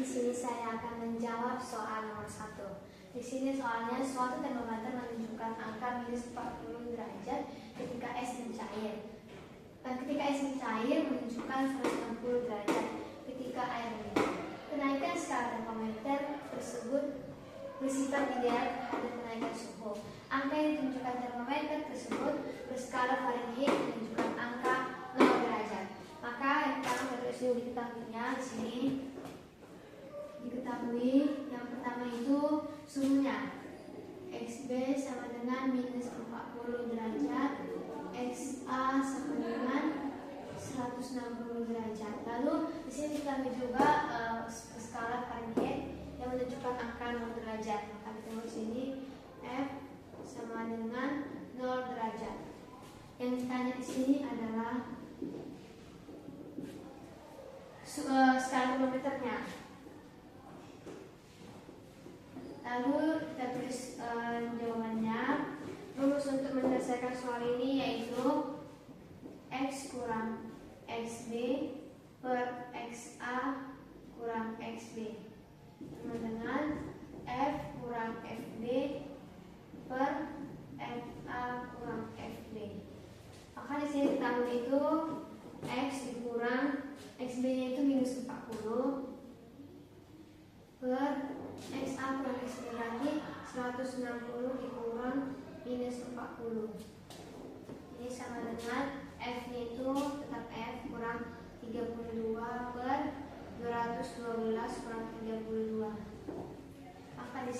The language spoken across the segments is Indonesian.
Di sini saya akan menjawab soal nomor 1. Di sini soalnya suatu termometer menunjukkan angka minus 40 derajat ketika es mencair. Ketika es mencair menunjukkan 160 derajat ketika air mendidih. Kenaikan skala termometer tersebut bersifat ideal terhadap kenaikan suhu. Angka yang ditunjukkan termometer tersebut berskala Fahrenheit menunjukkan angka 0 derajat. Maka yang pertama harus diketahuinya di sini. Diketahui yang pertama itu suhunya. XB sama dengan minus 40 derajat, XA sama dengan 160 derajat. Lalu di sini diketahui juga skala Fahrenheit yang menunjukkan angka 0 derajat. Maka kita di sini F sama dengan 0 derajat. Yang ditanya di sini adalah skala termometernya. Lalu kita tulis jawabannya. Rumus untuk menyelesaikan soal ini yaitu X kurang XB per XA kurang XB sama dengan F kurang FB per FA kurang FB. Maka di sini diketahui itu X dikurang XB-nya itu minus 40 per XA kurang XB lagi 160 dikurang minus 40. Ini sama dengan F-nya itu tetap F kurang 32 per 212 kurang 32. Maka di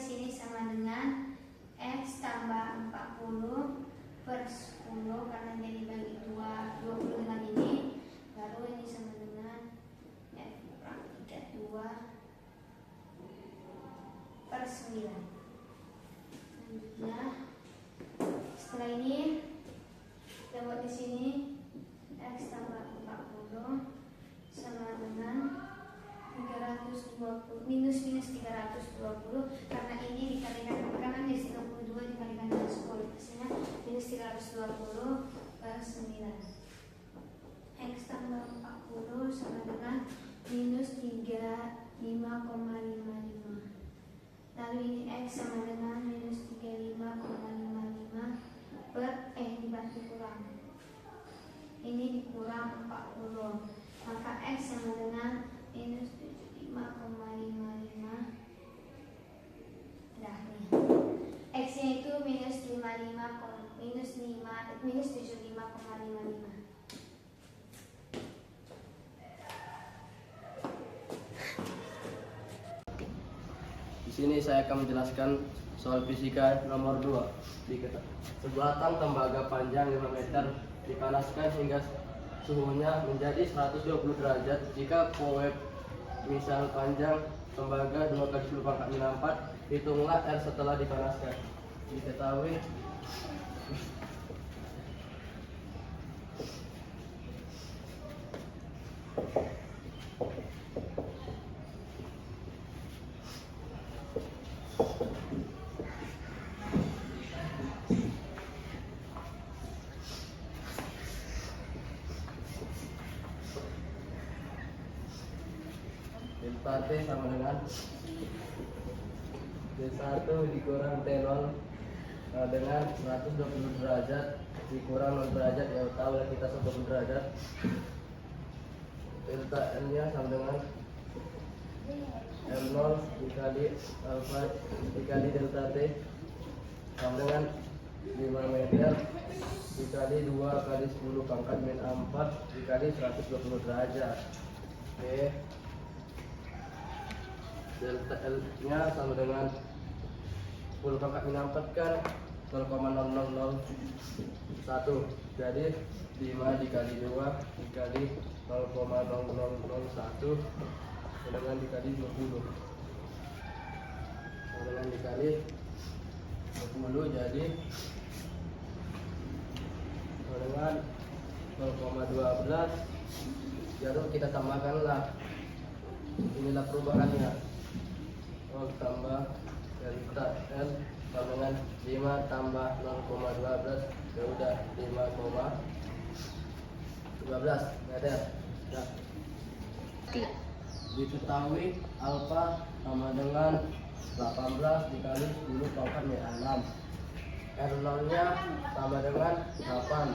sini sama dengan X tambah 40 per 10 karena dia dibagi 20 dengan ini. Baru ini sama dengan F kurang 32 per 9. Selanjutnya setelah ini kita buat di sini X tambah 40 sama dengan 320 minus 320 karena ini dikalikan dengan minus 62 dikalikan dengan 10 hasilnya minus 320 per 9. X tambah 40 sama dengan minus 35,55. Lalu ini X sama dengan minus 35,55 per dibagi kurang. Ini dikurang 40. Maka X sama dengan minus 75,55. Nah, nih. X-nya itu minus 75,55. Di sini saya akan menjelaskan soal fisika nomor 2. Sebatang tembaga panjang 5 meter dipanaskan hingga suhunya menjadi 120 derajat jika poet misal panjang tembaga 2 kali 10 pangkat minus 4. Hitunglah R setelah dipanaskan. Diketahui delta T sama dengan D1 dikurang T0 dengan 120 derajat dikurang 0 derajat, ya tahu lah kita 120 derajat. Delta N nya sama dengan M0 dikali alfa dikali delta T sama dengan 5 meter dikali 2 kali 10 pangkat min 4 dikali 120 derajat. Oke. Delta L nya sama dengan 10 pangkat min 4 kan 0,0001. Jadi 5 dikali 2 dikali 0,0001 dengan dikali 20 dengan dikali 20 jadi dengan 0,12. Lalu kita tambahkanlah, inilah perubahannya. Tambah delta L sama dengan 5 tambah 0,12 ya udah 5,12 meter. Nah, Diketahui alfa sama dengan 18 dikali 10 pangkat min 6. R0-nya sama dengan 8.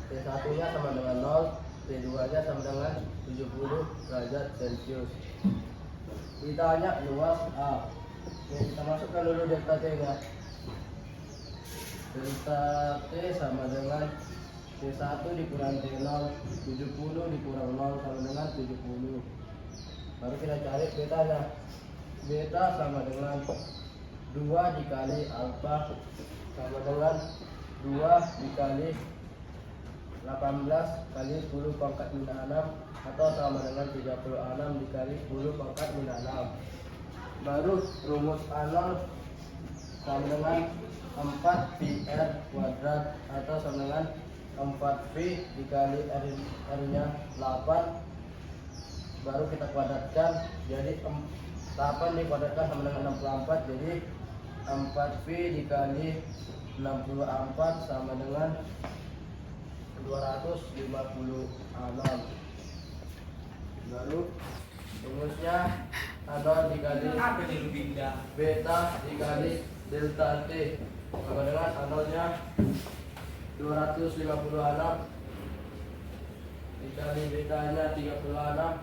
T1-nya sama dengan 0. T2-nya sama dengan 70 derajat Celcius. Ditanya luas A. Oke, kita masukkan dulu delta T-nya. Delta T sama dengan T1 dikurang T0, 70 dikurang 0 sama dengan 70. Baru kita cari betanya. Beta sama dengan 2 dikali alfa sama dengan 2 dikali 18 kali 10 pangkat min 6 atau sama dengan 36 dikali 10 pangkat min 6. Baru rumus A0 sama dengan 4 PR kuadrat atau sama dengan 4V dikali R-nya 8. Baru kita kuadratkan, jadi 8 dikuadratkan sama dengan 64, jadi 4V dikali 64 sama dengan 256. Baru rumusnya A0 dikali beta dikali delta T sama dengan A0-nya 256 dikali betanya 36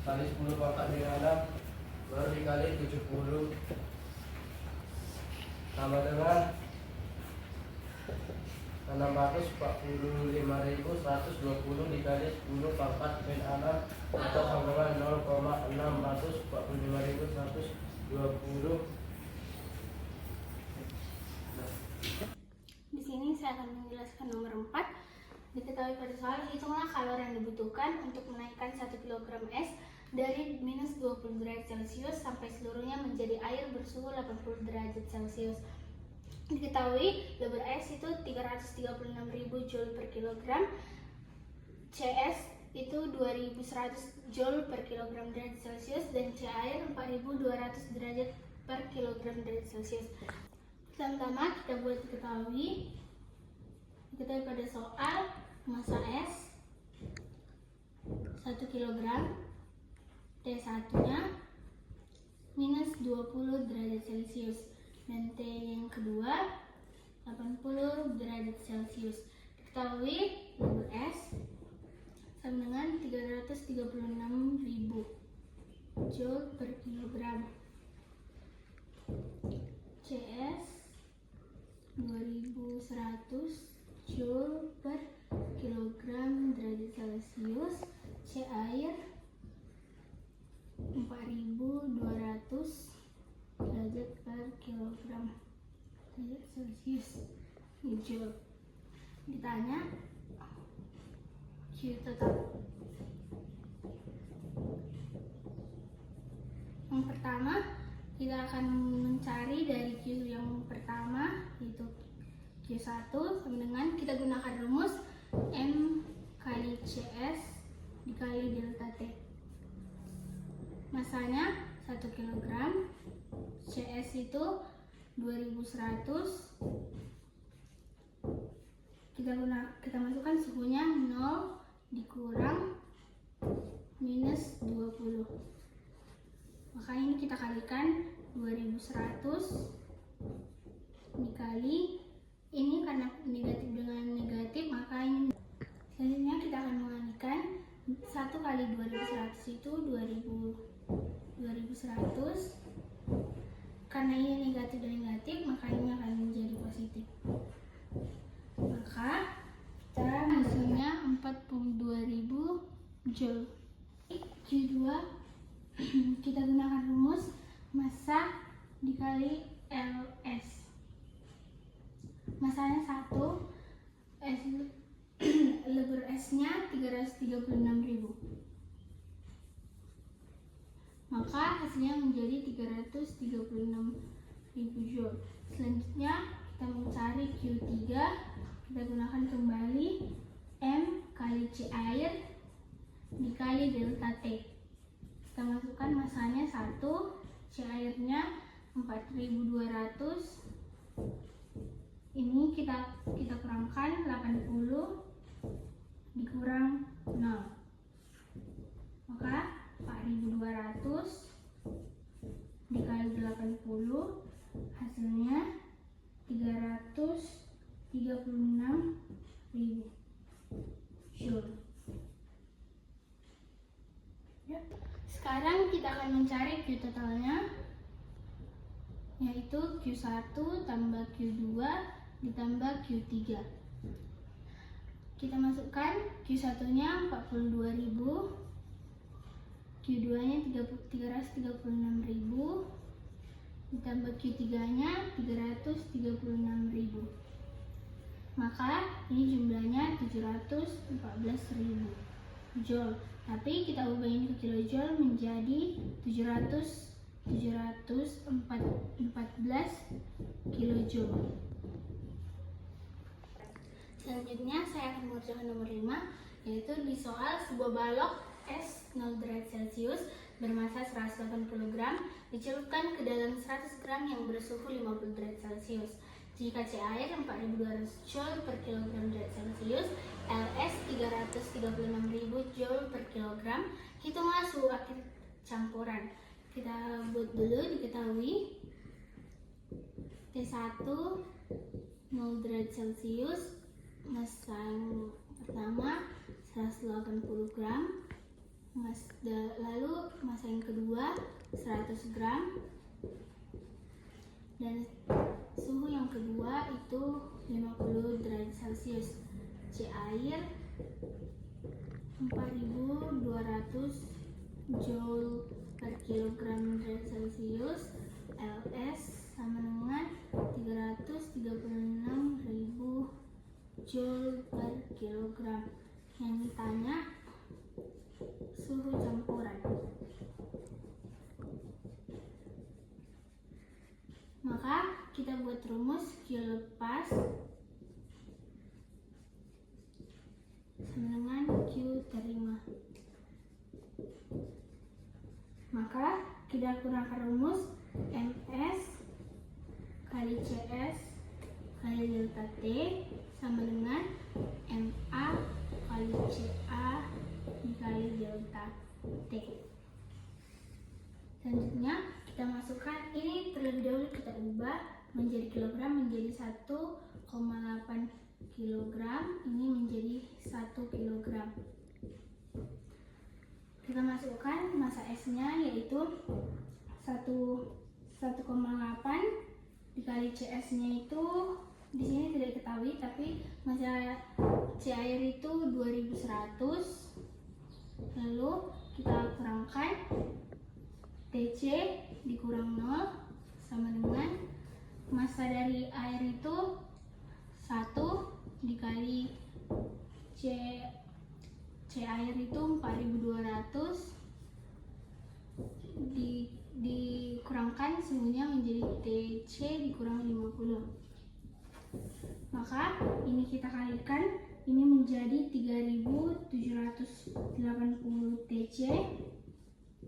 kali 10 pangkat min 6 baru dikali 70 sama dengan 645.120 dikali 10 pangkat min 6 atau sama dengan 0,645.120. Di sini saya akan menjelaskan nomor 4. Diketahui pada soal, hitunglah kalori yang dibutuhkan untuk menaikkan 1 kg es dari minus 20 derajat Celcius sampai seluruhnya menjadi air bersuhu 80 derajat Celcius. Diketahui lebar es itu 336.000 Joule per kilogram, CS itu 2100 Joule per kilogram derajat Celcius, dan C air 4200 derajat per kilogram derajat Celcius. Pertama-tama kita buat diketahui pada soal massa es 1 kg, T1-nya minus 20 derajat Celcius, dan T yang kedua 80 derajat Celcius. Diketahui lebar es sama dengan 336.000 Joule per kilogram, CS 2100 Joule per kilogram derajat Celcius, C air 4200 derajat per kilogram derajat Celcius Joule. Ditanya Q total. Yang pertama kita akan mencari dari Q yang pertama, yaitu Q1 sama dengan, kita gunakan rumus M kali CS dikali delta T. Masanya 1 kg, CS itu 2100, kita masukkan suhunya 0 dikurang minus 20. Maka ini kita kalikan 2100 dikali, ini karena negatif dengan negatif maka ini. Selanjutnya kita akan mengalihkan 1 kali 2100 itu 2100. Karena ini negatif dan negatif maka ini akan menjadi positif. Maka kita hasilnya 42.000 Joule. Q2 kita gunakan rumus massa dikali LS. Masanya 1, lebar S-nya 336.000. Maka hasilnya menjadi 336.000 Joule. Selanjutnya kita mencari Q3. Kita gunakan kembali M kali C air dikali delta T. Kita masukkan masanya 1, C airnya 4200. Ini kita kurangkan 80 dikurang 0. 36.000 Joule. Ya. Sekarang kita akan mencari Q totalnya, yaitu Q1 tambah Q2 ditambah Q3. Kita masukkan Q1 nya 42.000, Q2 nya 336.000, ditambah Q3 nya 336.000. Maka ini jumlahnya 714.000 Joule. Tapi kita ubah ini ke kilojoule menjadi 714 kilojoule. Selanjutnya saya akan mengerjakan nomor 5, yaitu di soal sebuah balok es 0 derajat Celcius bermassa 108 kg dicelupkan ke dalam 100 gram yang bersuhu 50 derajat Celcius. Jika C air 4.200 Joule per kilogram derajat Celcius, LS 336.000 Joule per kilogram, hitunglah suhu akhir campuran. Kita buat dulu diketahui T1 0 derajat Celcius, massa yang pertama 180 gram, lalu massa yang kedua 100 gram, dan suhu yang kedua itu 50 derajat Celcius. C air 4.200 Joule per kilogram derajat Celcius, LS sama dengan 336.000 Joule per kilogram. Yang ditanya suhu campuran. Maka kita buat rumus Q lepas sama dengan Q terima. Maka kita gunakan rumus MS kali CS kali delta T sama dengan MA kali CA dikali delta T. Selanjutnya kita masukkan ini, terlebih dahulu kita ubah menjadi kilogram menjadi 1,8 kilogram, ini menjadi 1 kilogram. Kita masukkan massa S-nya yaitu 1,8 dikali CS-nya itu di sini tidak diketahui, tapi massa C air itu 2100. Lalu kita kurangkan TC dikurang 0 sama dengan massa dari air itu 1 dikali C air itu 4.200 dikurangkan suhunya menjadi TC dikurang 50. Maka ini kita kalikan, ini menjadi 3.780 TC,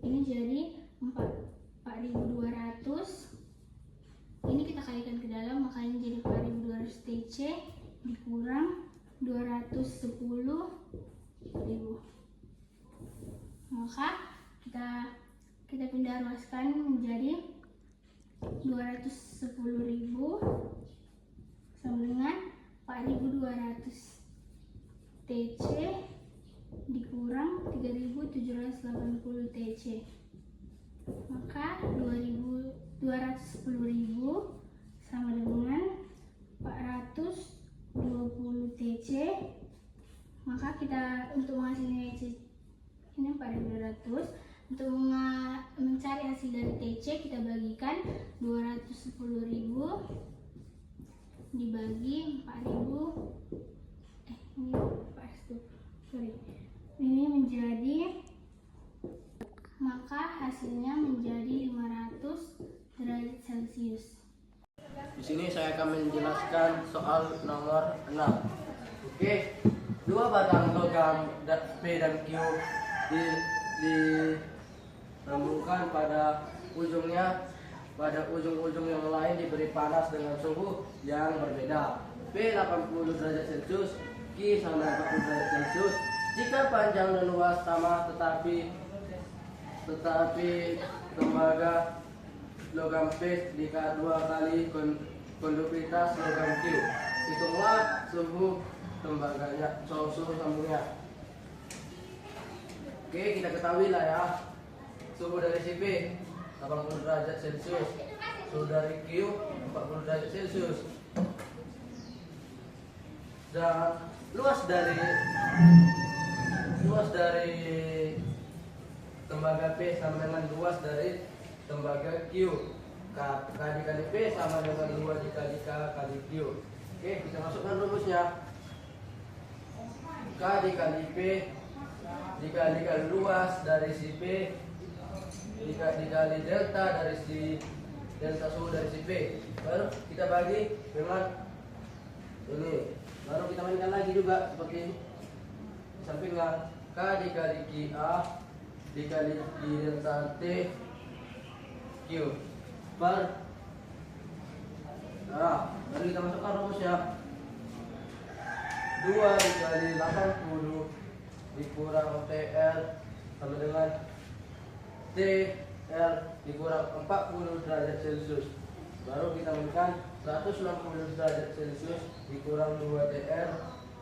ini jadi 4.200. Ini kita kalikan ke dalam, maka ini jadi 4.200 TC dikurang 210.000. Maka kita pindah ruaskan menjadi 210.000 sama dengan 4.200 TC dikurang 3.780 TC. Maka 210.000 sama dengan 420 TC. Maka kita untuk menghasilkan ini 4.200, untuk mencari hasil dari TC kita bagikan 210.000 dibagi 4.000, ini menjadi, maka hasilnya menjadi 500 derajat Celcius. Di sini saya akan menjelaskan soal nomor 6. Oke, dua batang logam P dan Q dirembukkan pada ujung-ujung yang lain diberi panas dengan suhu yang berbeda. P 80 derajat Celcius, Q sama 40 derajat Celcius. Jika panjang dan luas sama tetapi tembaga logam P dikali 2 kali konduktivitas logam Q. hitunglah suhu tembaganya, suhu sambungnya. Oke, kita ketahui lah ya. Suhu dari CP 80 derajat Celcius, suhu dari Q 40 derajat Celcius. Dan luas dari tembaga P sama dengan luas dari tembaga Q. K dikali P sama dengan 2 dikali K kali Q. Oke, kita masukkan rumusnya. K dikali P dikalikan luas dari si P dikali delta dari si delta suhu dari si P. Baru kita bagi dengan ini. Baru kita mainkan lagi juga seperti ini. Sampingnya K dikali QA dikali Q delta T Q per. Nah, lalu kita masukkan rumusnya. 2 dikali 80 dikurang TR sama dengan TR dikurang 40 derajat Celcius. Baru kita mainkan 160 derajat Celcius dikurang 2 TR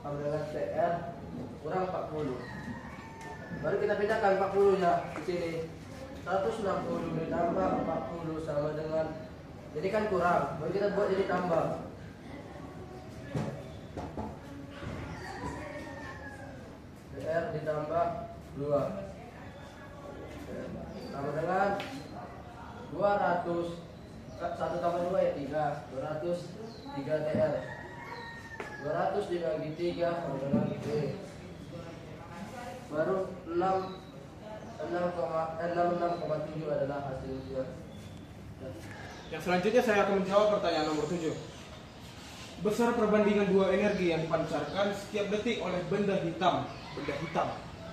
sama dengan TR kurang 40. Baru kita bedakan 40 nya di sini. 160 ditambah 40 sama dengan, jadi kan kurang. Baru kita buat jadi tambah. TR ditambah 2 sama dengan 200. 1 tambah 2 ya 3. 203 TR. 200 dibagi 3 sama dengan B. Baru 66,7 adalah hasilnya. Yang selanjutnya saya akan menjawab pertanyaan nomor 7. Besar perbandingan dua energi yang dipancarkan setiap detik oleh benda hitam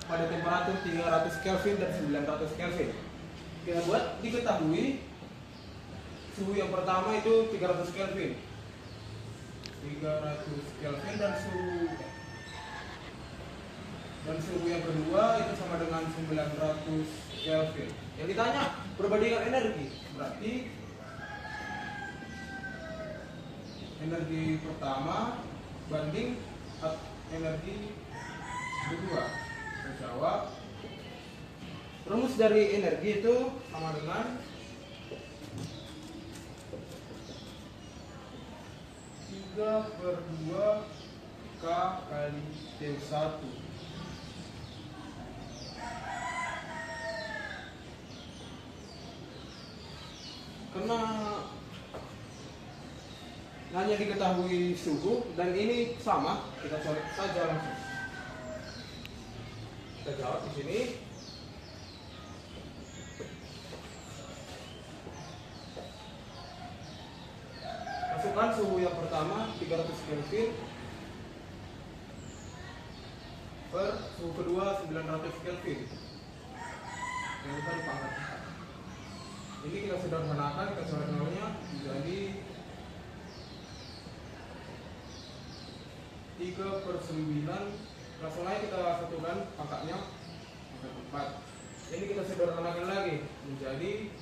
pada temperatur 300 Kelvin dan 900 Kelvin. Kita buat diketahui suhu yang pertama itu 300 Kelvin. 300 Kelvin dan suhu yang kedua itu sama dengan 900 Kelvin. Yang ditanya perbandingan energi, berarti energi pertama banding energi kedua. Kita jawab. Rumus dari energi itu sama dengan 3/2 K kali T1. Karena hanya diketahui suhu dan ini sama, kita coret saja langsung. Kita jawab di sini. Masukkan suhu yang pertama 300 Kelvin per suhu kedua 900 Kelvin. Yang kita dipangkat. Ini kita sederhanakan, kita coret nolnya jadi 3/9. Langsung aja kita satukan pangkatnya pangkat 4. Ini kita sederhanakan lagi menjadi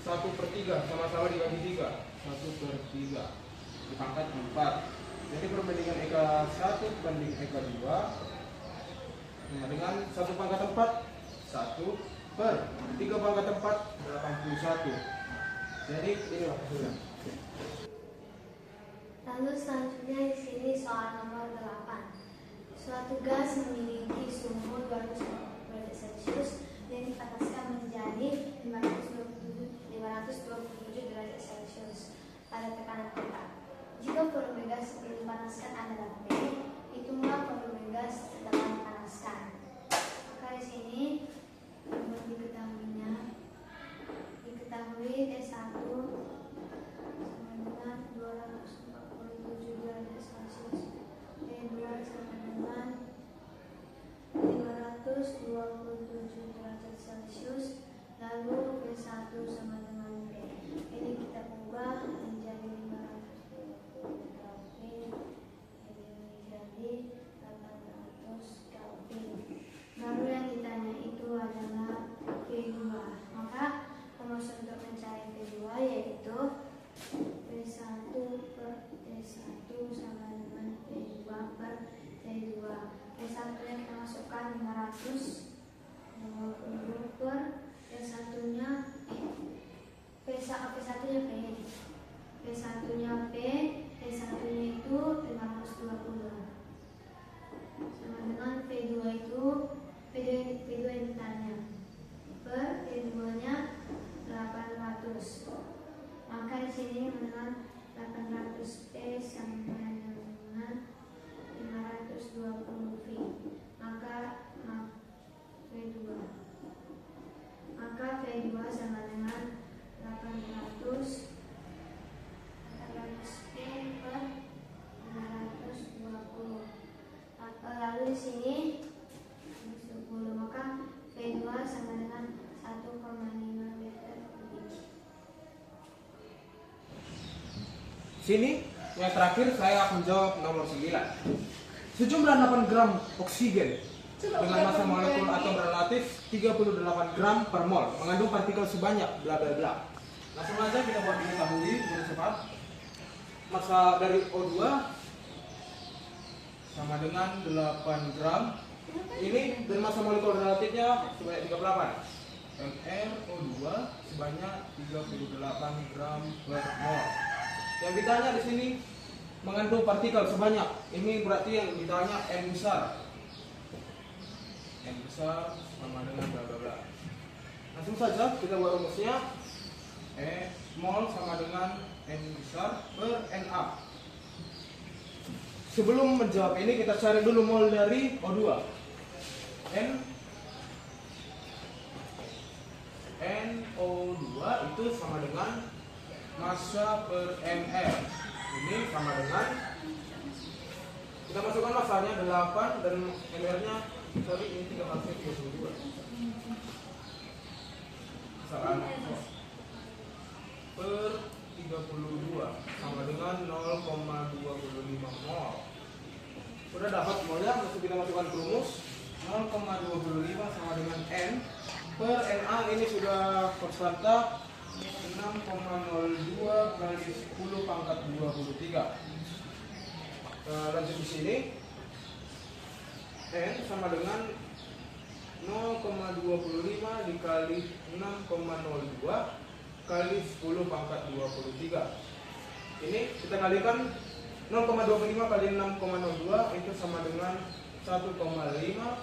1/3, sama-sama dibagi 3. 1/3 dipangkat 4. Jadi perbandingan EK 1 banding EK 2 dengan 1 pangkat 4 1 per 3 pangkat 4 81. Jadi inilah hasilnya. Lalu selanjutnya di sini soal nomor 8. Suatu gas memiliki suhu 200 derajat Celcius yang dipanaskan menjadi 527 derajat Celcius pada tekanan 4. Jika volume gas yang dipanaskan adalah P, hitunglah volume gas sedang dipanaskan. Maka di sini diketahui T1 sama dengan 247 derajat Celcius, T2 sama dengan 527 derajat Celcius, lalu P1 sama dengan P. Ini kita ubah menjadi 520 Kelvin, ini menjadi 800 Kelvin. Baru yang ditanya itu adalah P2. Maka rumus untuk mencari P2 yaitu P1 nya kita masukkan 500 per P1 nya P1 nya itu 520 sama dengan P2 yang ditanya per P2 nya 800. Maka di sini dengan 800 P sama dengan 520 V. Maka P2 sama dengan 800 P per 520. Lalu di sini 10, maka P2 sama dengan 1,5 meter kubik. Sini yang terakhir saya akan jawab nomor 9. Sejumlah 8 gram oksigen dengan massa molekul atom relatif 38 gram per mol mengandung partikel sebanyak bla bla bla. Langsung aja kita buat diketahui dengan cepat. Massa dari O2 sama dengan 8 gram. Ini dan massa molekul relatifnya sebanyak 38. MrO2 sebanyak 38 gram per mol. Yang ditanya di sini mengandung partikel sebanyak. Ini berarti yang ditanya N besar. N besar sama dengan bla bla bla. Langsung saja kita buat rumusnya. Mol sama dengan N besar per Na. Sebelum menjawab ini kita cari dulu mol dari O2. NO2 itu sama dengan massa per mR. Ini sama dengan, kita masukkan massanya 8 dan mR-nya ini 32. Misalkan per 32 sama dengan 0,25 mol. Sudah dapat molnya, langsung kita masukkan ke rumus. 0,25 sama dengan N per Na, ini sudah konstanta 6,02 kali 10 pangkat 23. Lanjut di sini. N sama dengan 0,25 dikali 6,02 kali 10 pangkat 23. Ini kita kalikan 0,25 kali 6,02 itu sama dengan 1,5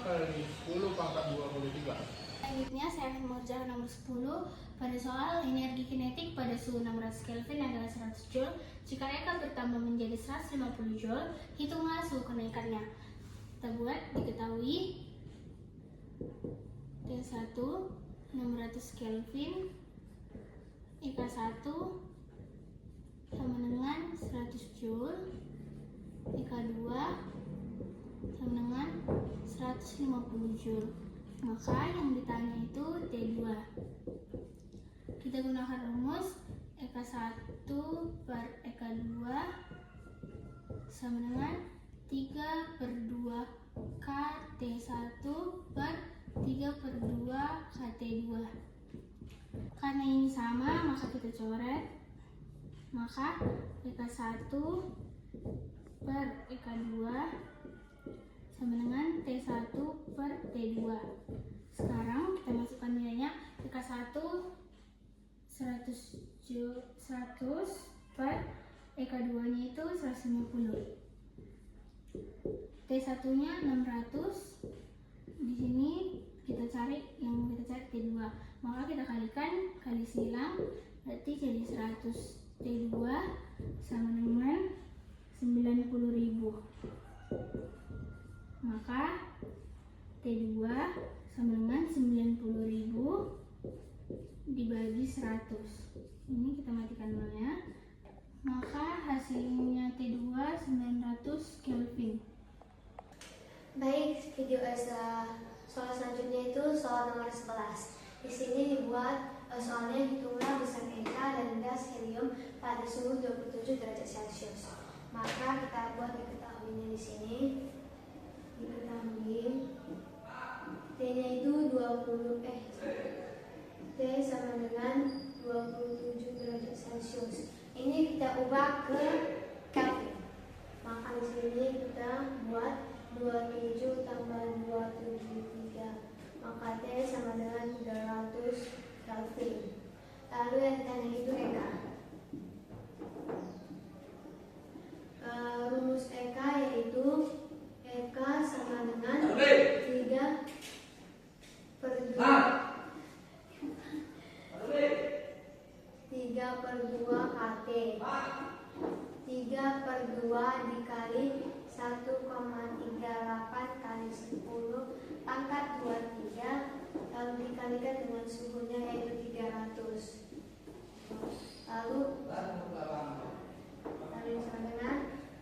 kali 10 pangkat 23. Selanjutnya saya akan mengerjakan nomor 10 pada soal energi kinetik pada suhu 600 Kelvin adalah 100 Joule. Jika EK bertambah menjadi 150 Joule, hitunglah suhu kenaikannya. Kita buat diketahui T1 600 Kelvin, EK1 sama dengan 100 Joule, EK2 sama dengan 150 Joule. Maka yang ditanya itu T2. Kita gunakan rumus EK1 per EK2 sama dengan 3 per 2 KT1 per 3 per 2 KT2. Karena ini sama, maka kita coret. Maka EK1 per EK2 sama dengan T1 per T2. Sekarang kita masukkan nilainya. EK1 100 per EK2 nya itu 150. T1 nya 600. Di sini kita cari yang mau kita cari T2. Maka kita kalikan kali silang, berarti jadi 100 T2 sama dengan 90.000. Maka T2 sama dengan 90.000 dibagi 100. Ini kita matikan nolnya. Maka hasilnya T2 900 Kelvin. Baik, soal selanjutnya itu soal nomor 11. Di sini dibuat soalnya hitunglah besar EK dan gas helium pada suhu 27 derajat Celcius. Maka kita buat diketahuinya di sini. Diketahui T-nya itu T sama dengan 27 derajat Celcius. Ini kita ubah ke Kelvin. Maka di sini kita buat 27 27 tambah 273, maka T sama dengan 300 Kelvin. Lalu yang ditanya itu Eka. Rumus Eka yaitu Eka sama dengan 3 per 2 KT. 3 per 2 dikali 1,38 kali 10 pangkat 23, lalu dikalikan dengan suhunya yaitu 300. Lalu sama dengan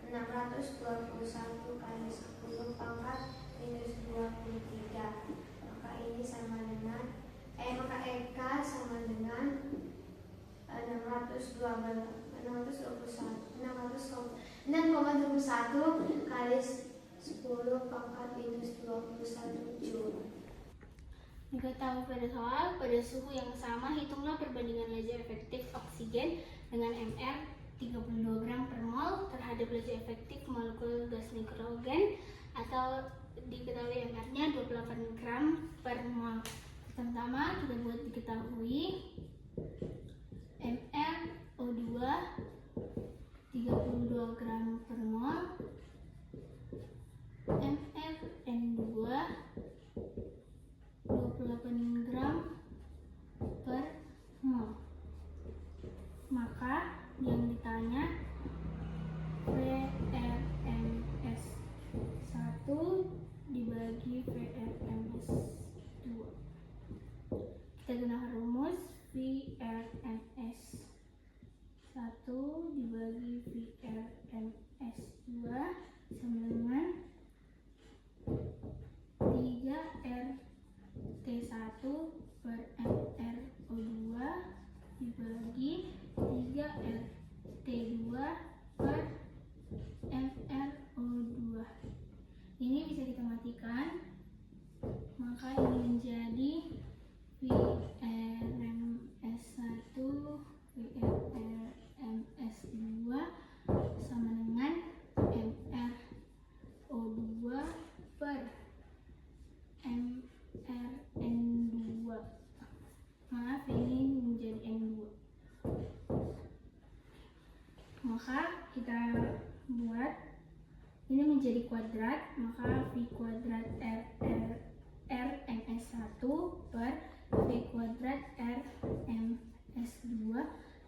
621 kali 10 pangkat minus 23. Maka ini sama dengan maka Eka sama dengan 6,21 kali 10 pangkat minus 21 Joule. Diketahui pada soal, pada suhu yang sama, hitunglah perbandingan laju efektif oksigen dengan Mr 32 gram per mol terhadap laju efektif molekul gas nitrogen, atau diketahui Mr-nya 28 gram per mol. Pertama, kita buat diketahui MrO2 32 gram per mol, MrN2 28 gram per mol. Maka yang ditanya VRMS1 dibagi VRMS2. Kita gunakan rumus VRMS1 dibagi VRMS2 sama dengan 3RT1 per MrO2 dibagi 3RT2 per MrO2. Ini bisa kita matikan, maka ini menjadi VRMS1 VRMS2 sama dengan MrO2 per MrN2. Maaf, ini menjadi N2. Maka kita buat ini menjadi kuadrat, maka V kuadrat RMS1 per V kuadrat RMS2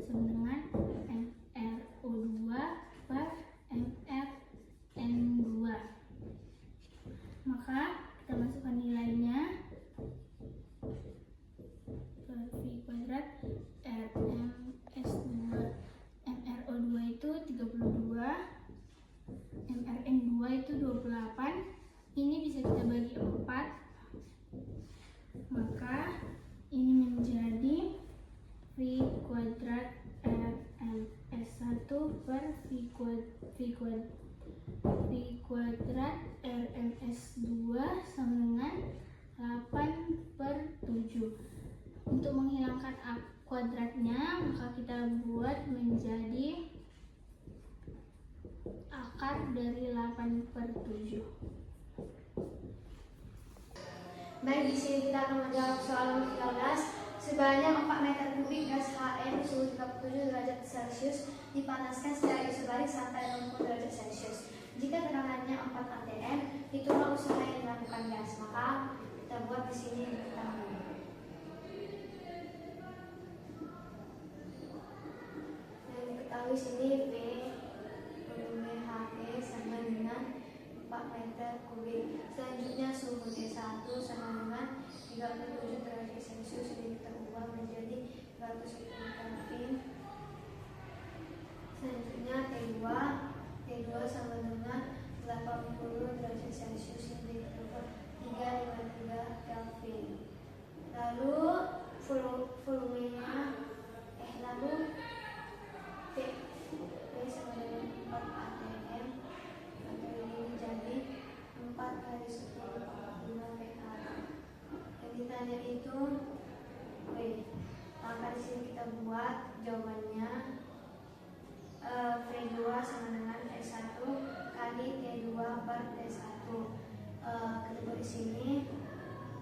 sama dengan MrO2 per MrN2. Maka kita masukkan nilainya. V kuadrat RMS2 MrO2 itu 32, MrN2 itu 28. Ini bisa kita bagi 4, maka ini menjadi V kuadrat RMS1 per V kuadrat RMS2 sama dengan 8/7. Untuk menghilangkan kuadratnya, maka kita buat menjadi akar dari 8/7. Baik, di sini kita akan menjawab soal nomor 13. Sebanyak 4 meter kubik gas HM suhu 37 derajat Celcius dipanaskan secara isobarik sampai 60 derajat Celcius. Jika tegangannya 4 atm, itulah usaha yang dilakukan gas. Maka kita buat di sini diketahui. Yang diketahui sini V HE sama dengan 4 meter kubik. Selanjutnya suhu T1 sama dengan 37 derajat Celcius, ini kita ubah menjadi 110 Kelvin. Selanjutnya T2 sama dengan 80 derajat Celcius, ini kita ubah 353 Kelvin. Lalu volumenya lalu P sama dengan 4 atm, maka ini menjadi 4 kali 10 pangkat 5 PA. Yang ditanya itu V. Maka di sini kita buat jawabannya. V2 sama dengan T1 kali T2 per T1. ketemu di sini.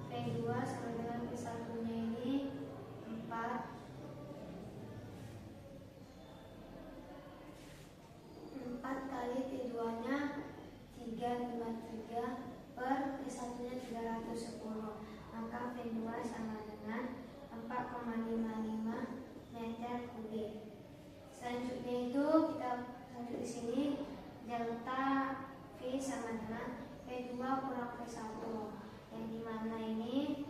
P2 sama dengan P1-nya ini 4 kali P2-nya 353 per P1-nya 310. Maka P2 sama dengan 4,55 meter kubik. Selanjutnya itu kita lanjut di sini, delta V sama dengan P2 kurang P1, yang dimana ini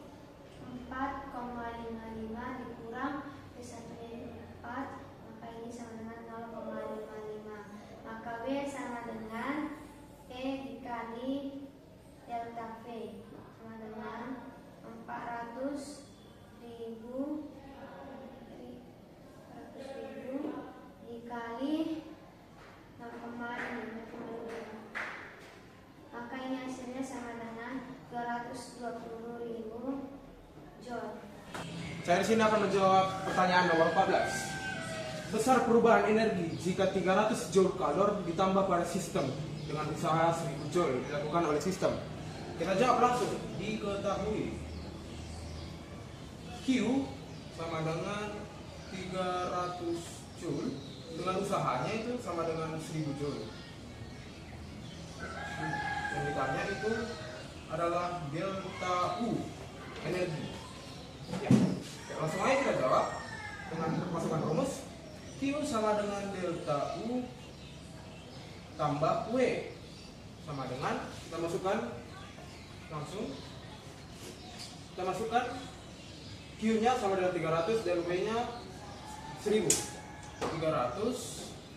4,55 dikurang P1-nya ini 4, maka ini sama dengan 0,55. Maka W sama dengan E dikali delta V sama dengan 400.000 dikali 0,5. Maka ini hasilnya sama dengan 220.000 joule. Saya di sini akan menjawab pertanyaan nomor 14. Besar perubahan energi jika 300 joule kalor ditambah pada sistem dengan usaha 1000 joule dilakukan oleh sistem. Kita jawab langsung. Diketahui Q sama dengan 300 joule dengan usahanya itu sama dengan 1000 joule. Yang ditanya itu adalah delta U energi. Ya, langsung aja kita jawab dengan masukkan rumus. Q sama dengan delta U tambah W sama dengan, kita masukkan langsung, kita masukkan Q nya sama dengan 300 dan W nya 1000. 300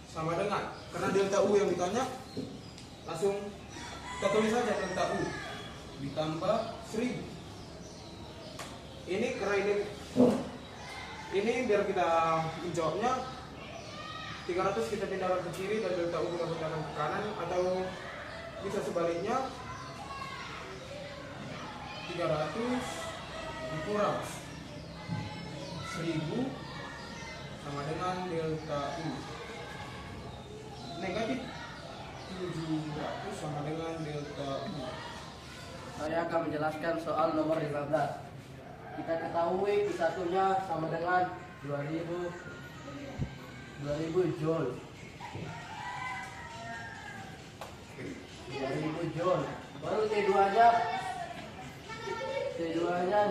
sama dengan, karena delta U yang ditanya, langsung kita tulis saja delta U ditambah 1000. Ini karena ini biar kita menjawabnya, 300 kita pindahkan ke kiri dan delta U kita pindahkan ke kanan, atau bisa sebaliknya 300 dikurang 1000 sama dengan delta U. Negatif 700 sama dengan delta U. Saya akan menjelaskan soal nomor 15. Kita ketahui P1-nya sama dengan 2000 joule. 2000 joule. Baru T2-nya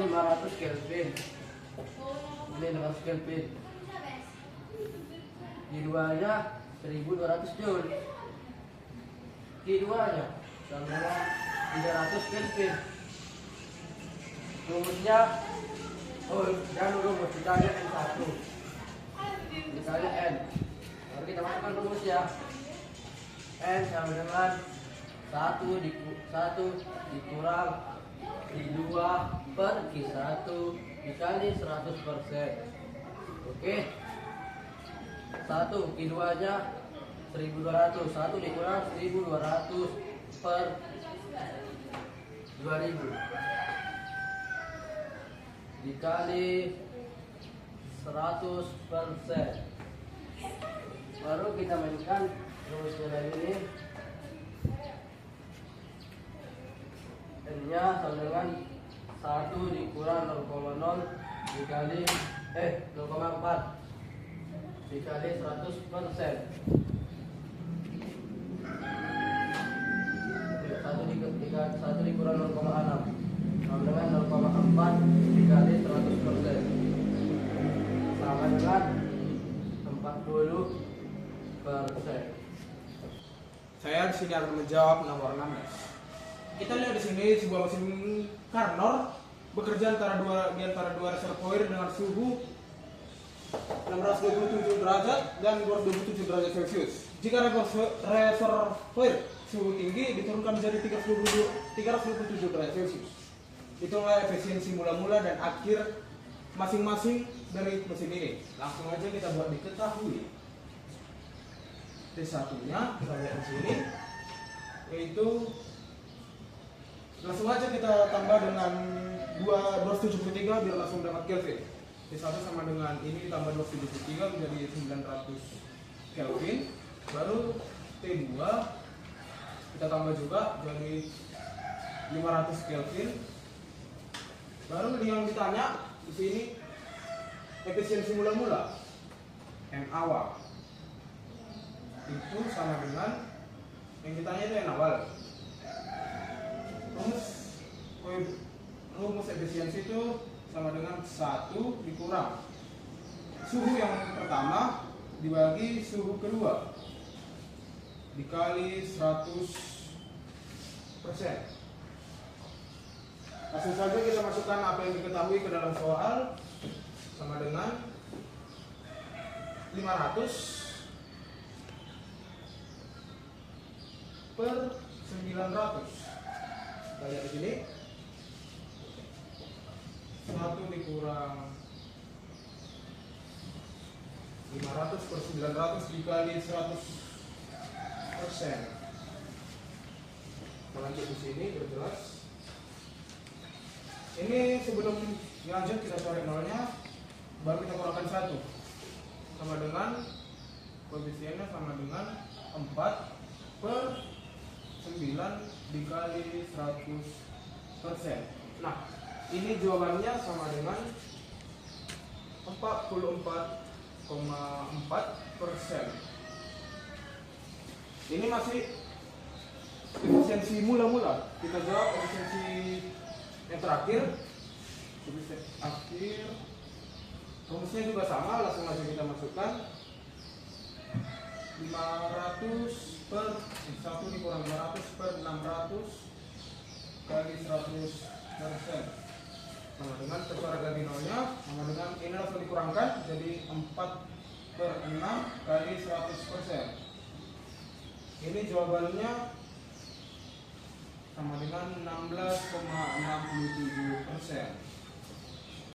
500 Kelvin. Ini 500 Kelvin. T2-nya 1200 joule. T2-nya sama dengan 300 Kelvin. Rumusnya, jangan rumus, kita lihat N1. Kita lihat N. Lalu kita masukkan rumusnya. N sama dengan 1 dikurang Q2 per Q1 dikali 100%. Oke. 1 Q2 nya 1200, 1 dikurang 1200 per 2000 dikali 100%. Baru kita mainkan rumusnya lagi ini. N nya sama dengan 1 dikurang 0,0 dikali 0,4 dikali 100%. 1 dikurang 0,6 sama dengan 0,4 dikali 100% sama dengan 40%. Saya di sini akan menjawab nomor 16. Kita lihat di sini sebuah mesin Carnot bekerja di antara dua reservoir dengan suhu 627 derajat dan 227 derajat Celcius. Jika reservoir suhu tinggi diturunkan menjadi 327 derajat Celcius. Itulah efisiensi mula-mula dan akhir masing-masing dari mesin ini. Langsung aja kita buat diketahui. T1-nya kita lihat di sini, yaitu langsung aja kita tambah dengan 273 biar langsung dapat Kelvin. T1 sama dengan ini ditambah 273 menjadi 900 Kelvin. Baru T2 kita tambah juga jadi 500 Kelvin. Baru yang ditanya di sini efisiensi mula-mula N awal itu sama dengan yang ditanya itu N awal. Rumus efisiensi itu sama dengan 1 dikurang suhu yang pertama dibagi suhu kedua dikali 100%. Langsung saja kita masukkan apa yang diketahui ke dalam soal, sama dengan 500 per 900. Kita lihat di sini. 1 dikurang 500 per 900 dikali 100%. Melanjut di sini berjelas. Ini sebelum lanjut kita coret nolnya, baru kita kurangkan 1 sama dengan koefisiennya sama dengan 4 per 9 dikali 100%. Nah, ini jawabannya sama dengan 44,4%. Ini masih efisiensi mula-mula. Kita jawab efisiensi yang terakhir. Rumusnya juga sama, langsung aja kita masukkan 500 per 1 dikurang 500 per 600 kali 100%. Sama dengan tercoret lagi nolnya, sama dengan ini langsung dikurangkan jadi 4 per 6 kali 100%. Ini jawabannya sama dengan 16,67%.